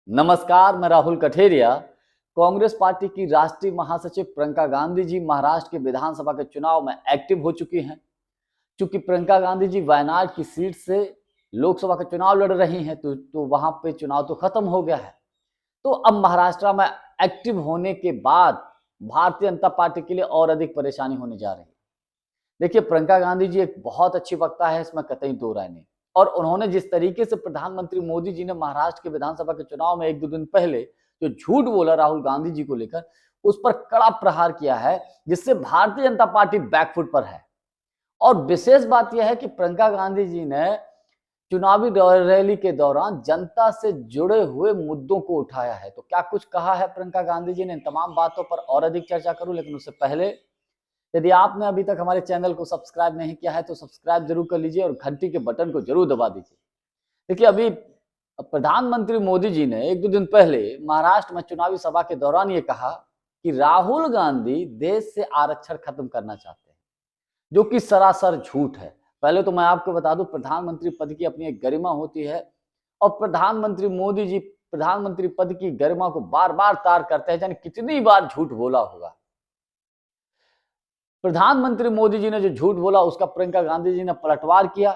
नमस्कार, मैं राहुल कठेरिया। कांग्रेस पार्टी की राष्ट्रीय महासचिव प्रियंका गांधी जी महाराष्ट्र के विधानसभा के चुनाव में एक्टिव हो चुकी हैं। चूंकि प्रियंका गांधी जी वायनाड की सीट से लोकसभा का चुनाव लड़ रही हैं, तो वहां पे चुनाव तो खत्म हो गया है। तो अब महाराष्ट्र में एक्टिव होने के बाद भारतीय जनता पार्टी के लिए और अधिक परेशानी होने जा रही है। देखिए, प्रियंका गांधी जी एक बहुत अच्छी वक्ता है, इसमें कतई दो राय नहीं। और उन्होंने जिस तरीके से प्रधानमंत्री मोदी जी ने महाराष्ट्र के विधानसभा के चुनाव में 1-2 दिन पहले जो झूठ बोला राहुल गांधी जी को लेकर, उस पर कड़ा प्रहार किया है, जिससे भारतीय जनता पार्टी बैकफुट पर है। और विशेष बात यह है कि प्रियंका गांधी जी ने चुनावी रैली के दौरान जनता से जुड़े हुए मुद्दों को उठाया है। तो क्या कुछ कहा है प्रियंका गांधी जी ने, इन तमाम बातों पर और अधिक चर्चा करूं, लेकिन उससे पहले यदि आपने अभी तक हमारे चैनल को सब्सक्राइब नहीं किया है तो सब्सक्राइब जरूर कर लीजिए और घंटी के बटन को जरूर दबा दीजिए। देखिए, अभी प्रधानमंत्री मोदी जी ने 1-2 दिन पहले महाराष्ट्र में चुनावी सभा के दौरान ये कहा कि राहुल गांधी देश से आरक्षण खत्म करना चाहते हैं, जो कि सरासर झूठ है। पहले तो मैं आपको बता दूं, प्रधानमंत्री पद की अपनी एक गरिमा होती है और प्रधानमंत्री मोदी जी प्रधानमंत्री पद की गरिमा को बार बार तार करते हैं। जाने कितनी बार झूठ बोला होगा। प्रधानमंत्री मोदी जी ने जो झूठ बोला, उसका प्रियंका गांधी जी ने पलटवार किया।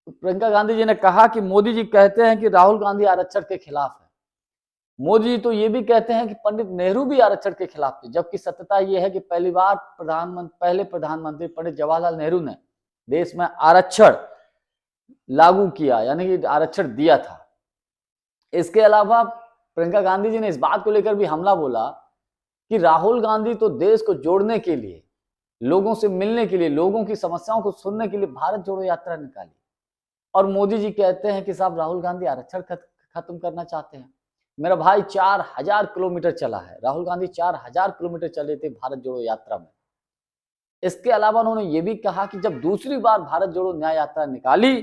तो प्रियंका गांधी जी ने कहा कि मोदी जी कहते हैं कि राहुल गांधी आरक्षण के खिलाफ है। मोदी जी तो ये भी कहते हैं कि पंडित नेहरू भी आरक्षण के खिलाफ थे, जबकि सत्यता यह है कि पहले प्रधानमंत्री पंडित जवाहरलाल नेहरू ने देश में आरक्षण लागू किया, यानी कि आरक्षण दिया था। इसके अलावा प्रियंका गांधी जी ने इस बात को लेकर भी हमला बोला कि राहुल गांधी तो देश को जोड़ने के लिए, लोगों से मिलने के लिए, लोगों की समस्याओं को सुनने के लिए भारत जोड़ो यात्रा निकाली। और मोदी जी कहते हैं कि साहब राहुल गांधी आरक्षण खत्म करना चाहते हैं। मेरा भाई 4000 किलोमीटर चला है, राहुल गांधी 4000 किलोमीटर चले थे भारत जोड़ो यात्रा में। इसके अलावा उन्होंने ये भी कहा कि जब दूसरी बार भारत जोड़ो न्याय यात्रा निकाली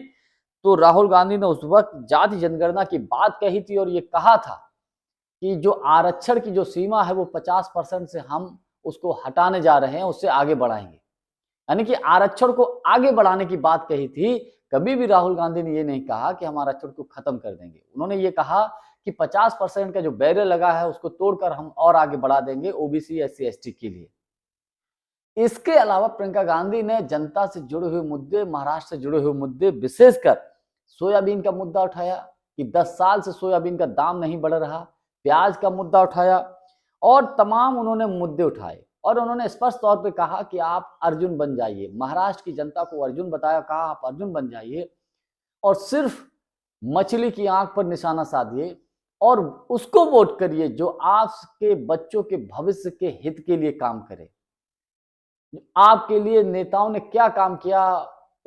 तो राहुल गांधी ने उस वक्त जाति जनगणना की बात कही थी और ये कहा था कि जो आरक्षण की जो सीमा है वो 50% से हम उसको हटाने जा रहे हैं, उससे आगे बढ़ाएंगे। यानी कि आरक्षण को आगे बढ़ाने की बात कही थी। कभी भी राहुल गांधी ने ये नहीं कहा कि हम आरक्षण को खत्म कर देंगे। उन्होंने ये कहा कि 50% का जो बैरियर लगा है उसको तोड़कर हम और आगे बढ़ा देंगे ओबीसी SC ST के लिए। इसके अलावा प्रियंका गांधी ने जनता से जुड़े हुए मुद्दे, महाराष्ट्र से जुड़े हुए मुद्दे, विशेषकर सोयाबीन का मुद्दा उठाया कि 10 साल से सोयाबीन का दाम नहीं बढ़ रहा, प्याज का मुद्दा उठाया और तमाम उन्होंने मुद्दे उठाए। और उन्होंने स्पष्ट तौर पे कहा कि आप अर्जुन बन जाइए, महाराष्ट्र की जनता को अर्जुन बताया, कहा आप अर्जुन बन जाइए और सिर्फ मछली की आंख पर निशाना साधिए और उसको वोट करिए जो आपके बच्चों के भविष्य के हित के लिए काम करे। आपके लिए नेताओं ने क्या काम किया,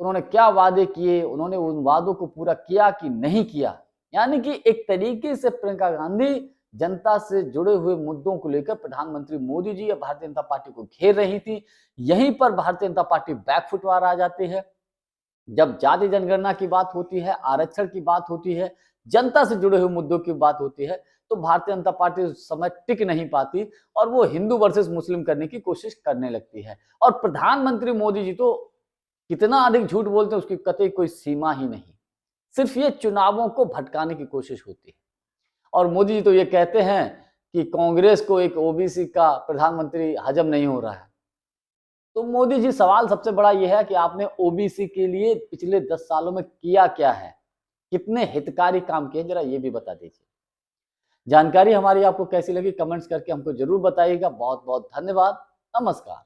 उन्होंने क्या वादे किए, उन्होंने उन वादों को पूरा किया कि नहीं किया। यानी कि एक तरीके से प्रियंका गांधी जनता से जुड़े हुए मुद्दों को लेकर प्रधानमंत्री मोदी जी या भारतीय जनता पार्टी को घेर रही थी। यहीं पर भारतीय जनता पार्टी बैकफुट पर आ जाती है। जब जाति जनगणना की बात होती है, आरक्षण की बात होती है, जनता से जुड़े हुए मुद्दों की बात होती है, तो भारतीय जनता पार्टी उस समय टिक नहीं पाती और वो हिंदू वर्सेस मुस्लिम करने की कोशिश करने लगती है। और प्रधानमंत्री मोदी जी तो कितना अधिक झूठ बोलते हैं उसकी कतई कोई सीमा ही नहीं। सिर्फ ये चुनावों को भटकाने की कोशिश होती है। और मोदी जी तो ये कहते हैं कि कांग्रेस को एक ओबीसी का प्रधानमंत्री हजम नहीं हो रहा है। तो मोदी जी, सवाल सबसे बड़ा यह है कि आपने ओबीसी के लिए पिछले 10 सालों में किया क्या है? कितने हितकारी काम किए, जरा ये भी बता दीजिए। जानकारी हमारी आपको कैसी लगी कमेंट्स करके हमको जरूर बताइएगा। बहुत बहुत धन्यवाद। नमस्कार।